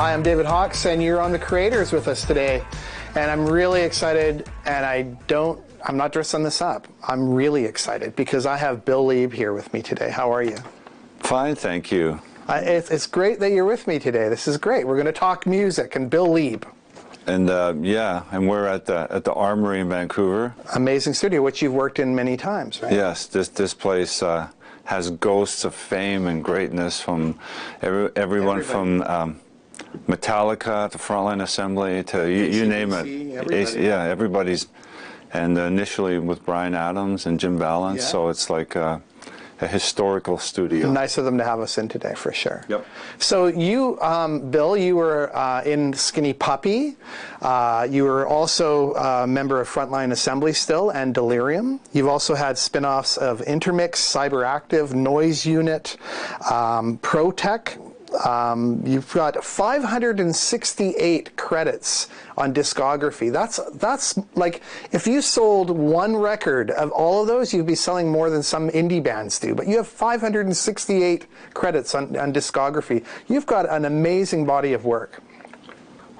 Hi, I'm David Hawks, and you're on The Creators with us today. And I'm really excited, and I'm not dressing this up. I'm really excited because I have Bill Leeb here with me today. How are you? Fine, thank you. It's great that you're with me today. This is great. We're going to talk music and Bill Leeb. And yeah, and we're at the Armory in Vancouver. Amazing studio, which you've worked in many times, right? Yes, this place has ghosts of fame and greatness from everyone from Metallica to Frontline Assembly to you name it. Everybody. Yeah, everybody's. And initially with Brian Adams and Jim Valance, so it's like a historical studio. Nice of them to have us in today, for sure. Yep. So you, Bill, you were in Skinny Puppy. You were also a member of Frontline Assembly still and Delerium. You've also had spin-offs of Intermix, Cyberactive, Noise Unit, ProTech. You've got 568 credits on discography. That's like, if you sold one record of all of those, you'd be selling more than some indie bands do. But you have 568 credits on discography. You've got an amazing body of work.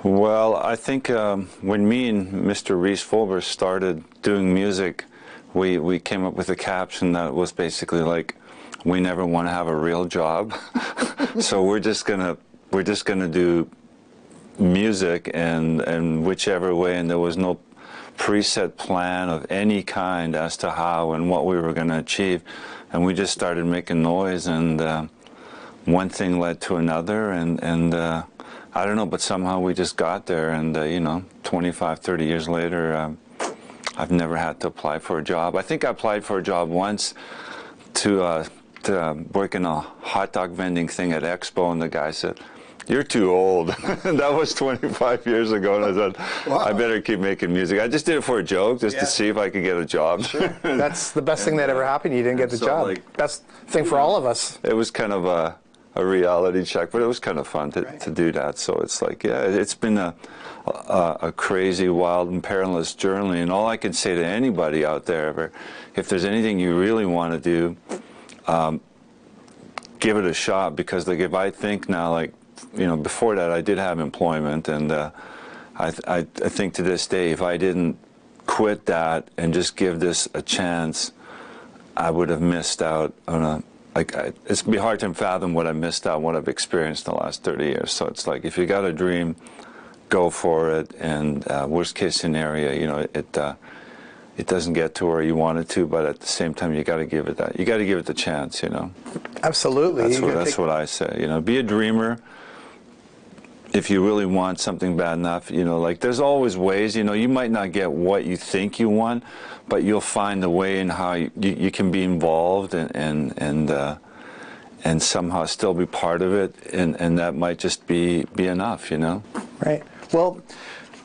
Well, I think when me and Mr. Reese Fulber started doing music, we came up with a caption that was basically like, we never want to have a real job. So we're just gonna do music and whichever way, and there was no preset plan of any kind as to how and what we were going to achieve, and we just started making noise, and one thing led to another, and I don't know, but somehow we just got there, and you know, 25, 30 years later, I've never had to apply for a job. I think I applied for a job once to work in a hot dog vending thing at Expo, and the guy said, "You're too old." That was 25 years ago, and I said, wow, I better keep making music. I just did it for a joke, just to see if I could get a job. Sure. That's the best thing that ever happened. You didn't get the job. Like, best thing for all of us. It was kind of a reality check, but it was kind of fun to do that. So it's like, yeah, it's been a crazy, wild, and perilous journey. And all I can say to anybody out there, if there's anything you really want to do, give it a shot, because like, if I think now, like, you know, before that I did have employment, and I think to this day, if I didn't quit that and just give this a chance, I would have missed out on it's be hard to fathom what I missed out, what I've experienced in the last 30 years. So it's like, if you got a dream, go for it, and worst case scenario, you know, it doesn't get to where you want it to, but at the same time, you got to give it the chance, you know. Absolutely. That's what I say. You know, be a dreamer. If you really want something bad enough, you know, like, there's always ways. You know, you might not get what you think you want, but you'll find a way in how you can be involved and somehow still be part of it, and that might just be enough, you know. Right. Well,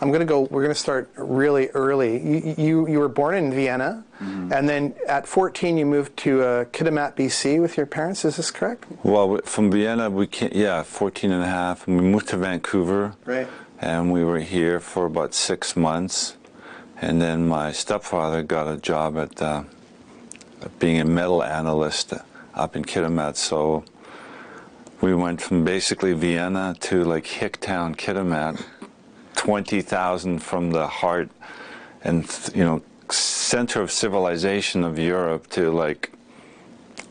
we're going to start really early. You were born in Vienna, and then at 14 you moved to Kitimat, BC with your parents. Is this correct? Well, from Vienna, 14 and a half, and we moved to Vancouver. Right. And we were here for about 6 months. And then my stepfather got a job at being a metal analyst up in Kitimat. So we went from basically Vienna to like Hicktown, Kitimat, 20,000 from the heart and, you know, center of civilization of Europe, to like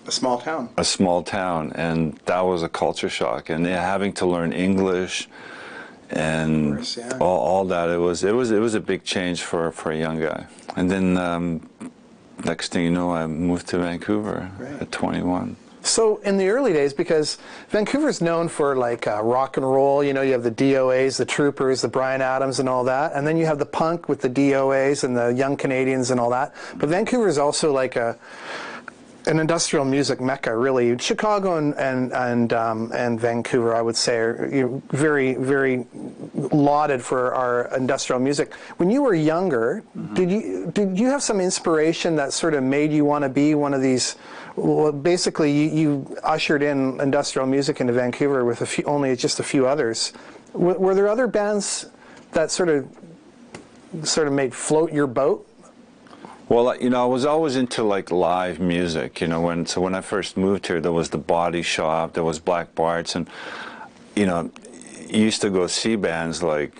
a small town. A small town, and that was a culture shock. And having to learn English and course, all that, it was a big change for a young guy. And then next thing you know, I moved to Vancouver at 21. So in the early days, because Vancouver's known for like rock and roll, you know, you have the DOAs, the Troopers, the Bryan Adams and all that, and then you have the punk with the DOAs and the Young Canadians and all that. But Vancouver is also like an industrial music mecca, really. Chicago and Vancouver, I would say, are very, very lauded for our industrial music. When you were younger, did you have some inspiration that sort of made you want to be one of these? Well, basically, you ushered in industrial music into Vancouver with only just a few others. Were there other bands that sort of made float your boat? Well, you know, I was always into like live music. You know, when I first moved here, there was the Body Shop, there was Black Bart's, and you know, used to go see bands like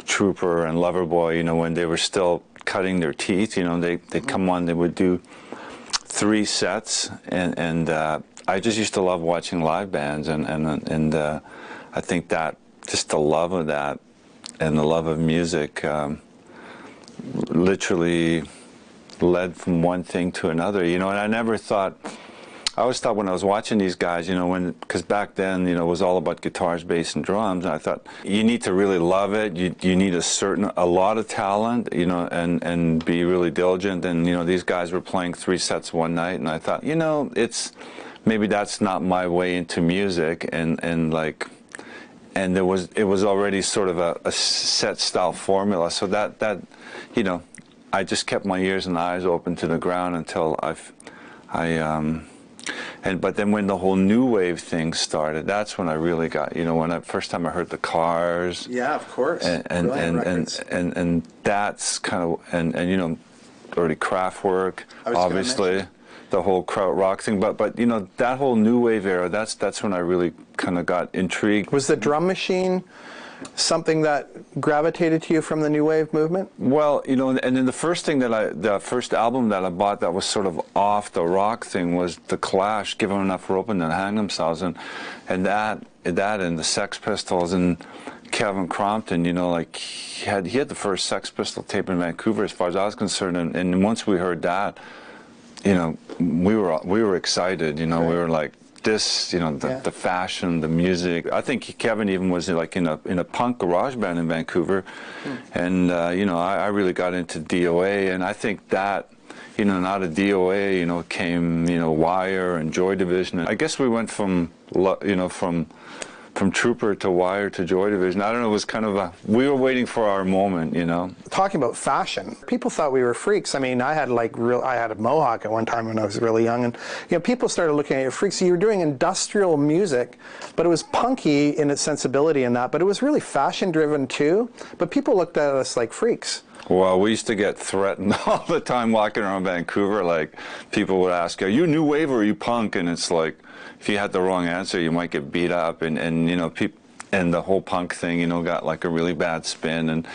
Trooper and Loverboy, you know, when they were still cutting their teeth, you know, they'd come on, they would do 3 sets, and I just used to love watching live bands, and I think that just the love of that and the love of music literally led from one thing to another, you know. And I always thought when I was watching these guys, you know, because back then, you know, it was all about guitars, bass, and drums, and I thought, you need to really love it, you need a lot of talent, you know, and be really diligent, and, you know, these guys were playing 3 sets one night, and I thought, you know, maybe that's not my way into music, and it was already sort of a set style formula, so that you know, I just kept my ears and eyes open to the ground until but then when the whole new wave thing started, that's when I really got, you know, first time I heard the Cars. Yeah, of course. And that's kind of, and you know, early Kraftwerk, obviously, the whole krautrock thing. But you know, that whole new wave era, that's when I really kind of got intrigued. Was the drum machine something that gravitated to you from the new wave movement? Well, you know, and then the first album that I bought that was sort of off the rock thing was The Clash, Give 'Em Enough Rope and Then Hang Themselves, and that and the Sex Pistols and Kevin Crompton, you know, like he had the first Sex Pistol tape in Vancouver as far as I was concerned, and once we heard that, you know, we were excited, you know, we were like, this, you know, the fashion, the music. I think Kevin even was like in a punk garage band in Vancouver, and you know, I really got into DOA, and I think that, you know, and out of DOA, you know, came, you know, Wire and Joy Division. I guess we went from, you know, from Trooper to Wire to Joy Division. I don't know, it was kind of we were waiting for our moment, you know. Talking about fashion, people thought we were freaks. I mean, I had a mohawk at one time when I was really young, and, you know, people started looking at you freaks. So you were doing industrial music, but it was punky in its sensibility and that, but it was really fashion driven too. But people looked at us like freaks. Well, we used to get threatened all the time walking around Vancouver. Like, people would ask, are you new wave or are you punk? And it's like, if you had the wrong answer, you might get beat up. And you know, and the whole punk thing, you know, got like a really bad spin.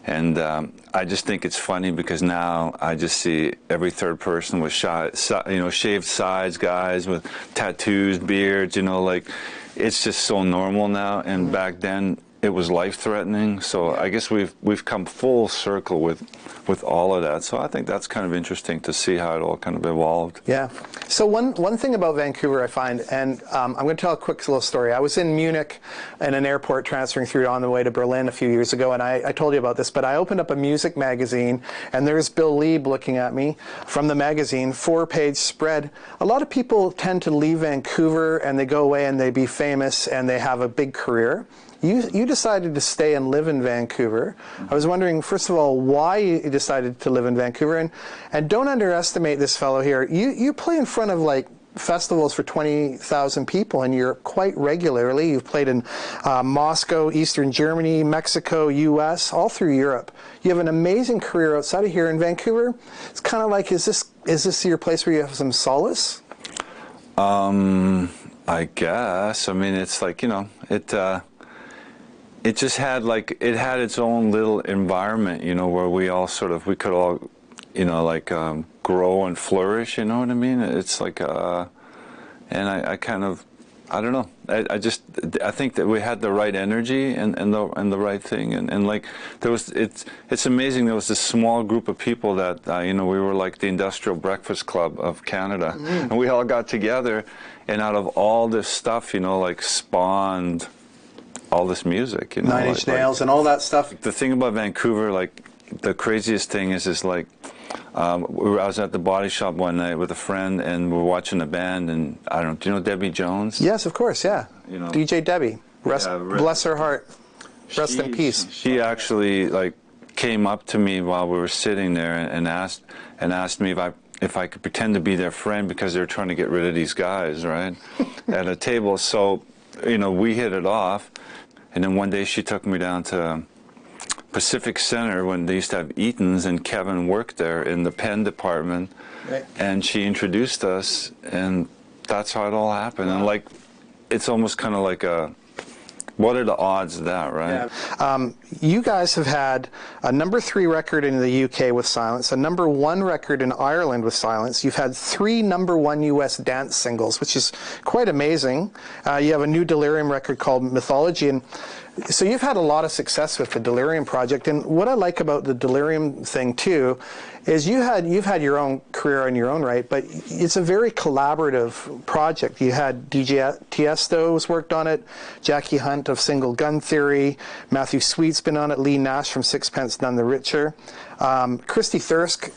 And I just think it's funny because now I just see every third person with you know, shaved sides, guys with tattoos, beards, you know, like, it's just so normal now. And back then, it was life-threatening, so I guess we've come full circle with all of that. So I think that's kind of interesting to see how it all kind of evolved. Yeah. So one thing about Vancouver I find, and I'm going to tell a quick little story. I was in Munich in an airport transferring through on the way to Berlin a few years ago, and I told you about this, but I opened up a music magazine, and there's Bill Leeb looking at me from the magazine, 4-page spread. A lot of people tend to leave Vancouver, and they go away and they be famous, and they have a big career. You decided to stay and live in Vancouver. I was wondering, first of all, why you decided to live in Vancouver, and don't underestimate this fellow here. You play in front of like festivals for 20,000 people, and you're quite regularly. You've played in Moscow, Eastern Germany, Mexico, U.S., all through Europe. You have an amazing career outside of here in Vancouver. It's kind of like, is this your place where you have some solace? I guess. I mean, it's like, you know, it just had its own little environment, you know, where we could all, you know, like grow and flourish, you know what I mean? It's like, and I kind of, I don't know, I think that we had the right energy and the right thing, and like it's amazing. There was this small group of people that you know, we were like the Industrial Breakfast Club of Canada, and we all got together, and out of all this stuff, you know, like spawned all this music, you know, Nine Inch Nails and all that stuff. The thing about Vancouver, like, the craziest thing is like, I was at the Body Shop one night with a friend, and we're watching a band, and I don't know, do you know Debbie Jones? Yes, of course, yeah. You know, DJ Debbie, bless her heart, rest in peace. She actually like came up to me while we were sitting there and asked me if I could pretend to be their friend because they were trying to get rid of these guys, right, at a table. So, you know, we hit it off. And then one day she took me down to Pacific Center when they used to have Eaton's, and Kevin worked there in the pen department. Right. And she introduced us, and that's how it all happened. Wow. And like, it's almost kind of like what are the odds of that, right? Yeah. You guys have had a #3 record in the UK with Silence, a #1 record in Ireland with Silence. You've had 3 #1 US dance singles, which is quite amazing. You have a new Delerium record called Mythology, and so you've had a lot of success with the Delerium project. And what I like about the Delerium thing too is you've had your own career in your own right, but it's a very collaborative project. You had DJ Tiesto's worked on it, Jackie Hunt of Single Gun Theory, Matthew Sweet's been on it, Lee Nash from Sixpence None the Richer. Christy Thirsk,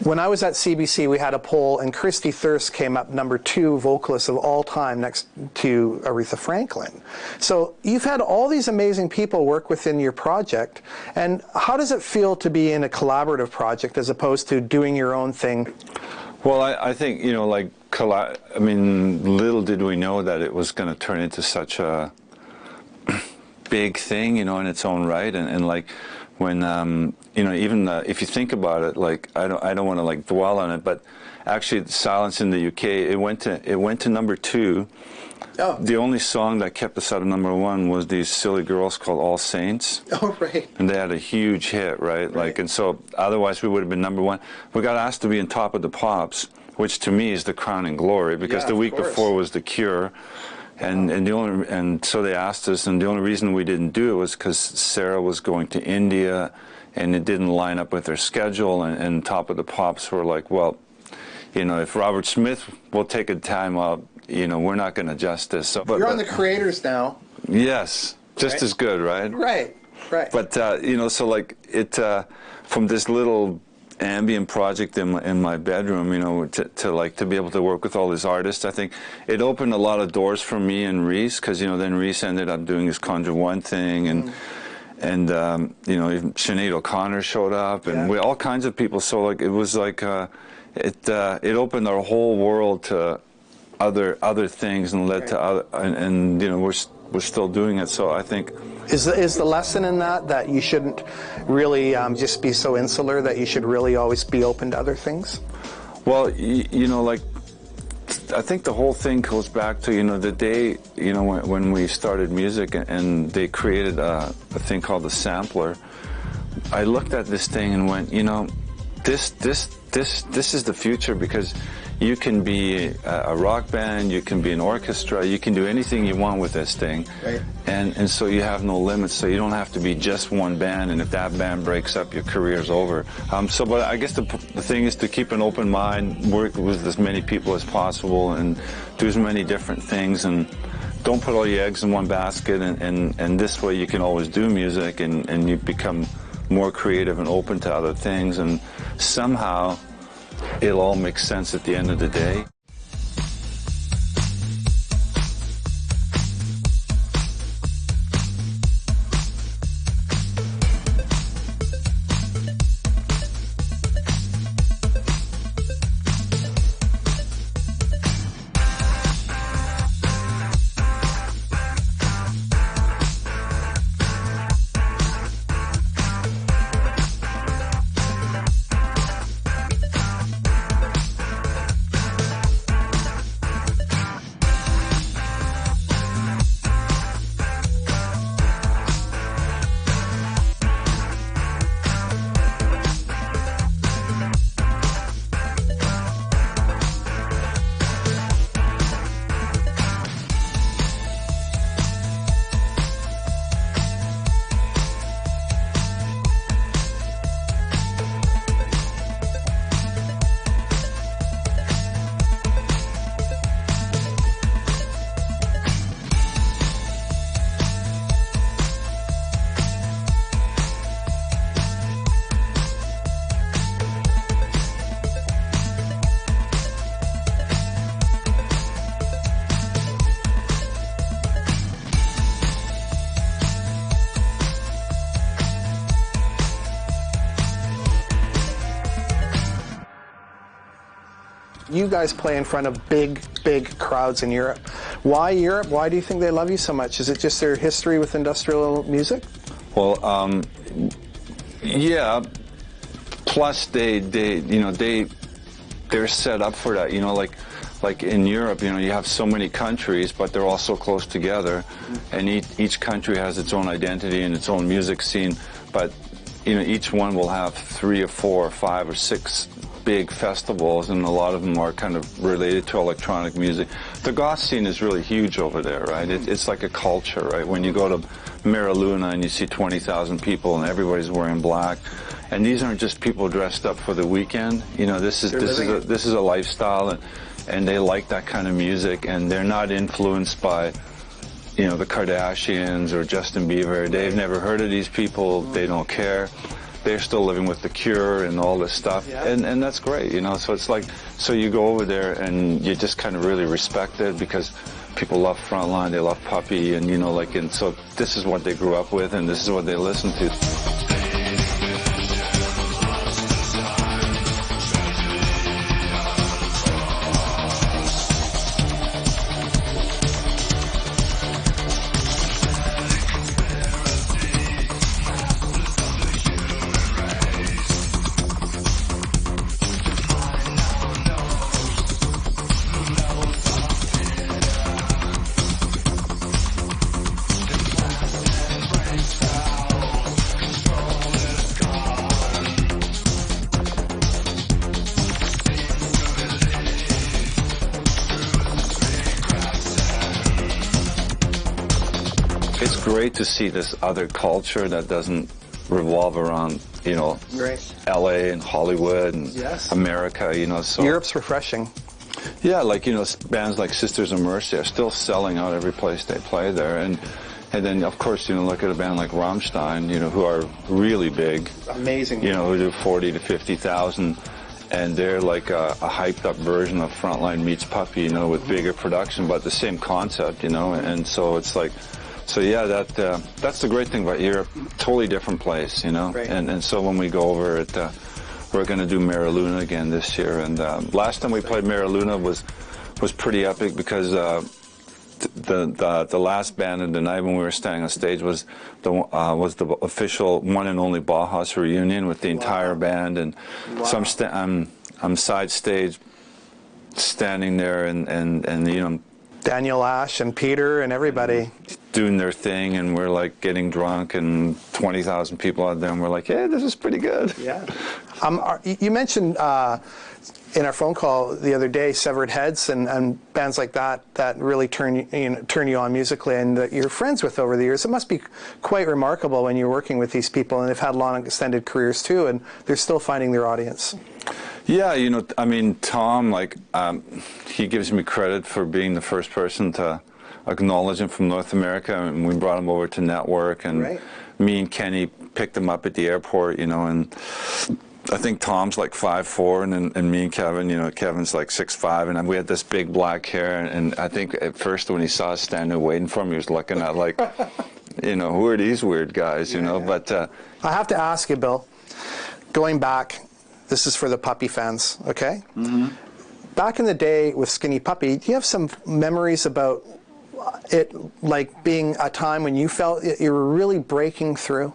when I was at CBC, we had a poll, and Christy Thirsk came up #2 vocalist of all time next to Aretha Franklin. So you've had all these amazing people work within your project, and how does it feel to be in a collaborative project as opposed to doing your own thing? Well, I think, you know, like, I mean, little did we know that it was going to turn into such a big thing, you know, in its own right, and like, when you know, even if you think about it, like, I don't want to like dwell on it, but actually Silence in the UK, it went to #2. Oh. The only song that kept us out of #1 was these silly girls called All Saints. Oh, right. And they had a huge hit, right? Like, and so otherwise we would have been #1. We got asked to be in Top of the Pops, which to me is the crowning glory, because the week before was The Cure. And so they asked us, and the only reason we didn't do it was because Sarah was going to India, and it didn't line up with her schedule. And Top of the Pops were like, well, you know, if Robert Smith will take a time out, you know, we're not going to adjust this. So, You're on the Creators now. Yes, just as good, right? Right. But you know, so like it from this little ambient project in my bedroom, you know, to be able to work with all these artists, I think it opened a lot of doors for me and Reese, because, you know, then Reese ended up doing his Conjure One thing, and you know, even Sinead O'Connor showed up, and we all kinds of people. So like it was like it opened our whole world to other things, and led to other, and you know, we're still doing it. So I think. Is the lesson in that you shouldn't really just be so insular, that you should really always be open to other things? Well, you know, like, I think the whole thing goes back to, you know, the day, you know, when we started music and they created a thing called the sampler. I looked at this thing and went, you know, this is the future, because you can be a rock band, you can be an orchestra, you can do anything you want with this thing, right. And so you have no limits. So you don't have to be just one band, and if that band breaks up, your career's over. But I guess the thing is to keep an open mind, work with as many people as possible, and do as many different things, and don't put all your eggs in one basket. And this way you can always do music, and you become more creative and open to other things, and somehow it'll all make sense at the end of the day. You guys play in front of big crowds in Europe. Why Europe? Why do you think they love you so much? Is it just their history with industrial music? Well, yeah. Plus, they they're set up for that. You know, like in Europe, you know, you have so many countries, but they're all so close together, and each country has its own identity and its own music scene. But you know, each one will have 3 or 4 or 5 or 6 big festivals, and a lot of them are kind of related to electronic music. The goth scene is really huge over there, right? It's like a culture, right? When you go to Mera Luna and you see 20,000 people and everybody's wearing black, and these aren't just people dressed up for the weekend. You know, this is a lifestyle, and they like that kind of music, and they're not influenced by, you know, the Kardashians or Justin Bieber. They've never heard of these people. They don't care. They're still living with The Cure and all this stuff, and that's great, you know. So it's like, so you go over there and you just kind of really respect it, because people love Frontline, they love Puppy, and you know, like, and so this is what they grew up with, and this is what they listen to. It's great to see this other culture that doesn't revolve around, you know, LA and Hollywood and America, you know. So Europe's refreshing. Yeah, like, you know, bands like Sisters of Mercy are still selling out every place they play there, and then of course, you know, look at a band like Rammstein, you know, who are really big, amazing, you know, who do 40 to 50,000. And they're like a hyped-up version of Frontline meets Puppy, you know, with bigger production, but the same concept, you know. And so it's like, so yeah, that's the great thing about Europe. Totally different place, you know. And so when we go over it, we're going to do Mera Luna again this year. And last time we played Mera Luna was pretty epic, because the last band of the night when we were standing on stage was the official one and only Bauhaus reunion with the entire band, and so I'm side stage standing there, and you know, Daniel Ash and Peter and everybody doing their thing, and we're like getting drunk, and 20,000 people out there, and we're like, hey, this is pretty good. Yeah. You mentioned in our phone call the other day, Severed Heads and bands like that really turn you on musically, and that you're friends with over the years. It must be quite remarkable when you're working with these people, and they've had long extended careers too, and they're still finding their audience. Yeah, you know, I mean, Tom, like, he gives me credit for being the first person to acknowledge him from North America, and we brought him over to Network, and me and Kenny picked him up at the airport, you know, and I think Tom's like 5'4", and me and Kevin, you know, Kevin's like 6'5", and we had this big black hair, and I think at first when he saw us standing waiting for him, he was looking at like, you know, who are these weird guys, you know, but... I have to ask you, Bill, going back, this is for the Puppy fans, okay? Mm-hmm. Back in the day with Skinny Puppy, do you have some memories about it, like being a time when you felt you were really breaking through?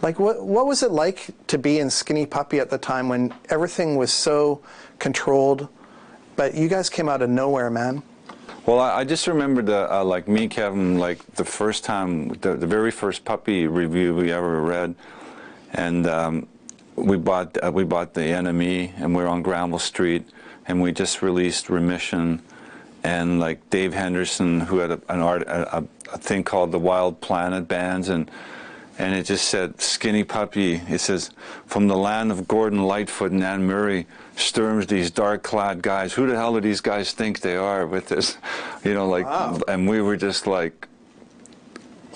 Like, what was it like to be in Skinny Puppy at the time when everything was so controlled, but you guys came out of nowhere, man? Well, I just remember like me and Kevin, like the first time, the very first Puppy review we ever read, and we bought the NME, and we were on Granville Street, and we just released Remission, and like Dave Henderson, who had a thing called the Wild Planet Bands, and it just said Skinny Puppy. It says, from the land of Gordon Lightfoot and Anne Murray storms these dark-clad guys. Who the hell do these guys think they are with this, you know, like, and we were just like,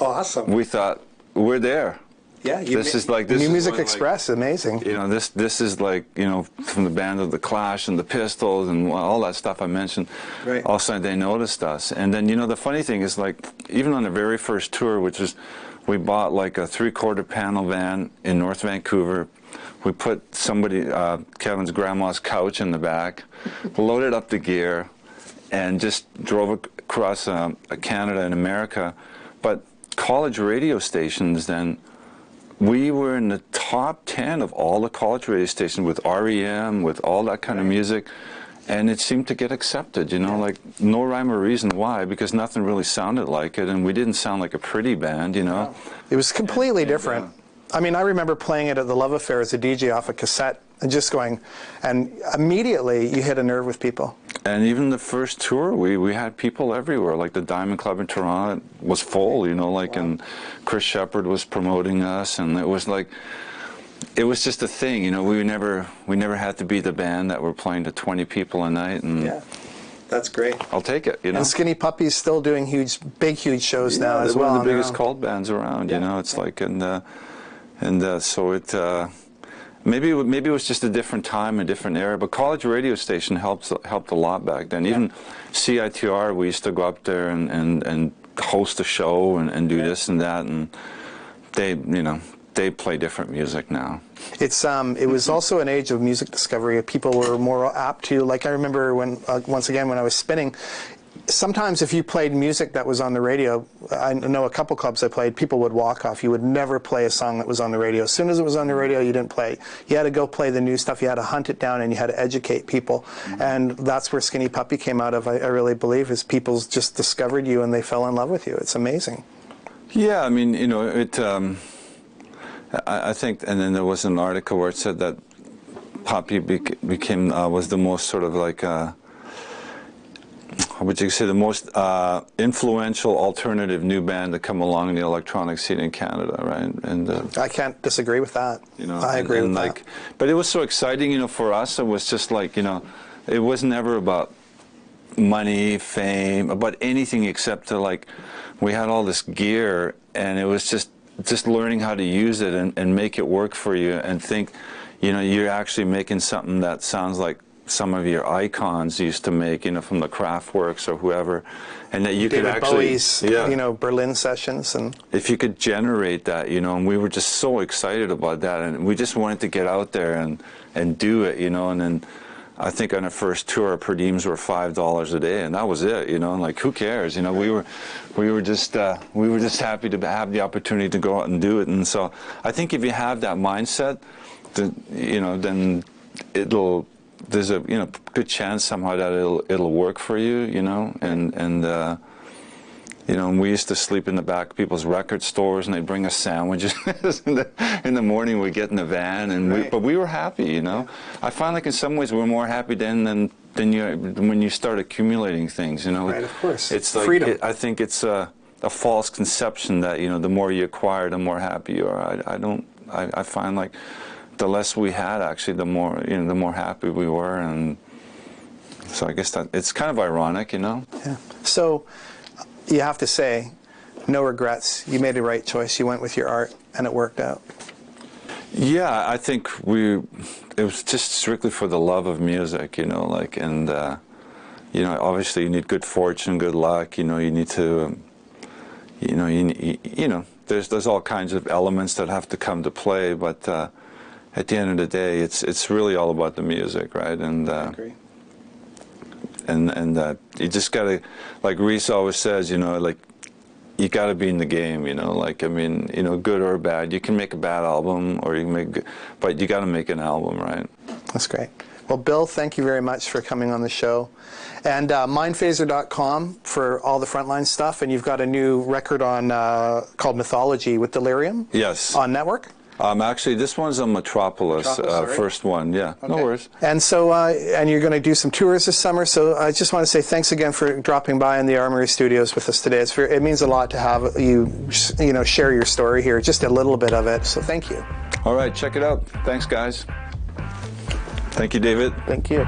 awesome. We thought, we're there. Yeah, this is like New Music Express, like, amazing. You know, this is like, you know, from the band of the Clash and the Pistols and all that stuff I mentioned. All of a sudden they noticed us, and then, you know, the funny thing is, like, even on the very first tour, which was, we bought like a 3/4 panel van in North Vancouver. We put Kevin's grandma's couch in the back, loaded up the gear, and just drove across Canada and America. But college radio stations then we were in the top 10 of all the college radio stations with REM, with all that kind of music, and it seemed to get accepted, you know, like no rhyme or reason why, because nothing really sounded like it, and we didn't sound like a pretty band, you know. It was completely different. I mean, I remember playing it at the Love Affair as a DJ off a cassette and just going, and immediately you hit a nerve with people. And even the first tour, we had people everywhere. Like the Diamond Club in Toronto was full, you know, like, and Chris Shepherd was promoting us, and it was like, it was just a thing, you know. We never had to be the band that were playing to 20 people a night, and yeah, that's great. I'll take it, you know. And Skinny Puppy's still doing big shows now as well. One of the biggest cult bands around, you know. It's like, so it. Maybe it was just a different time, a different era, but college radio station helped a lot back then. Even CITR, we used to go up there and host a show and do this and that, and they play different music now. It was also an age of music discovery. People were more apt to, like I remember when, once again, when I was spinning, sometimes if you played music that was on the radio, I know a couple clubs I played, people would walk off. You would never play a song that was on the radio. As soon as it was on the radio, you didn't play. You had to go play the new stuff. You had to hunt it down, and you had to educate people. And that's where Skinny Puppy came out of, I really believe, is people just discovered you and they fell in love with you. It's amazing. Yeah, I mean, you know, I think, and then there was an article where it said that Puppy was the most sort of like, how would you say, the most influential alternative new band to come along in the electronic scene in Canada, right? And I can't disagree with that. You know, I agree with that. But it was so exciting, you know, for us. It was just like, you know, it was never about money, fame, about anything except to, like, we had all this gear, and it was just learning how to use it and make it work for you, and think, you know, you're actually making something that sounds like some of your icons used to make, you know, from the Kraftwerks or whoever, and that you David could actually, Bowie's, you know, Berlin sessions, and if you could generate that, you know, and we were just so excited about that, and we just wanted to get out there and do it, you know. And then I think on our first tour, our per diems were $5 a day, and that was it, you know. And like, who cares, you know? We were just happy to have the opportunity to go out and do it. And so I think if you have that mindset, you know, then there's a, you know, good chance somehow that it'll work for you, you know. And you know, and we used to sleep in the back of people's record stores, and they'd bring us sandwiches in the morning. We'd get in the van, and but we were happy, you know. I find like in some ways we're more happy then than when you start accumulating things, you know. Right, of course. It's like freedom. I think it's a false conception that, you know, the more you acquire, the more happy you are. I find like the less we had, actually, the more, you know, the more happy we were. And so I guess that it's kind of ironic, you know. Yeah. So you have to say, no regrets. You made the right choice. You went with your art, and it worked out. Yeah, I think it was just strictly for the love of music, you know, like, and you know, obviously you need good fortune, good luck, you know, you need to, you know, there's all kinds of elements that have to come to play, but at the end of the day, it's really all about the music, right? And I agree. And you just gotta, like Reese always says, you know, like, you gotta be in the game, you know. Like, I mean, you know, good or bad, you can make a bad album, or you can make, but you gotta make an album, right? That's great. Well, Bill, thank you very much for coming on the show. And mindphaser.com for all the Frontline stuff. And you've got a new record on called Mythology with Delerium. Yes. On Network. Actually, this one's on Metropolis, first one, yeah. Okay. No worries. And so, and you're going to do some tours this summer, so I just want to say thanks again for dropping by in the Armory Studios with us today. It means a lot to have you know, share your story here, just a little bit of it, so thank you. All right, check it out. Thanks, guys. Thank you, David. Thank you.